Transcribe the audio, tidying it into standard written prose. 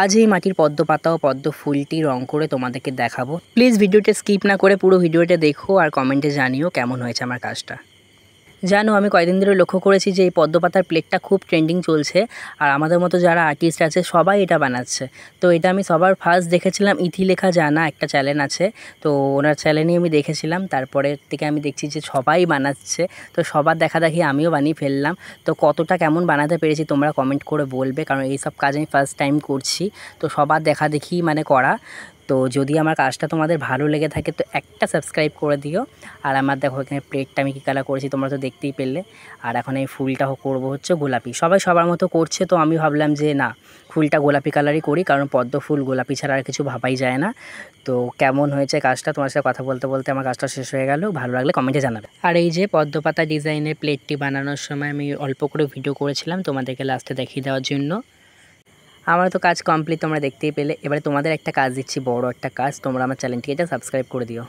আজ এই মাটির পদ্ম পাতা ও পদ্ম ফুলটি রং করে তোমাদেরকে দেখাবো। প্লিজ ভিডিওটা স্কিপ না করে পুরো ভিডিওটা দেখো আর কমেন্টে জানিও কেমন হয়েছে আমার কাজটা। জানো, আমি কয়েকদিন ধরে লক্ষ্য করেছি যে এই পদ্ম পাতার প্লেটটা খুব ট্রেন্ডিং চলছে, আর আমাদের মতো যারা আর্টিস্ট আছে সবাই এটা বানাচ্ছে। তো এটা আমি সবার ফার্স্ট দেখেছিলাম ইথিলেখা জানা একটা চ্যানেল আছে, তো ওনার চ্যানেলেই আমি দেখেছিলাম। তারপরের থেকে আমি দেখছি যে সবাই বানাচ্ছে, তো সবার দেখা দেখি আমিও বানিয়ে ফেললাম। তো কতটা কেমন বানাতে পেরেছি তোমরা কমেন্ট করে বলবে, কারণ এইসব কাজ আমি ফার্স্ট টাইম করছি। তো সবার দেখা দেখি করা। তো যদি আমার কাজটা তোমাদের ভালো লেগে থাকে তো একটা সাবস্ক্রাইব করে দিও। আর আমার দেখো এখানে প্লেটটা আমি কী কালার করেছি তোমরা তো দেখতেই পেলে। আর এখন এই ফুলটা করবো হচ্ছে গোলাপি। সবাই সবার মতো করছে, তো আমি ভাবলাম যে না, ফুলটা গোলাপি কালারই করি, কারণ পদ্ম ফুল গোলাপি ছাড়া আর কিছু ভাবাই যায় না। তো কেমন হয়েছে কাজটা, তোমার সাথে কথা বলতে বলতে আমার কাজটা শেষ হয়ে গেল। ভালো লাগলে কমেন্টে জানাবে। আর এই যে পদ্ম পাতা ডিজাইনের প্লেটটি বানানোর সময় আমি অল্প করে ভিডিও করেছিলাম তোমাদেরকে লাস্টে দেখিয়ে দেওয়ার জন্য। আমার তো কাজ কমপ্লিট, তোমরা দেখতেই পেলে। এবারে তোমাদের একটা কাজ দিচ্ছি, বড় একটা কাজ। তোমরা আমার চ্যানেলটিকে সাবস্ক্রাইব করে দিও।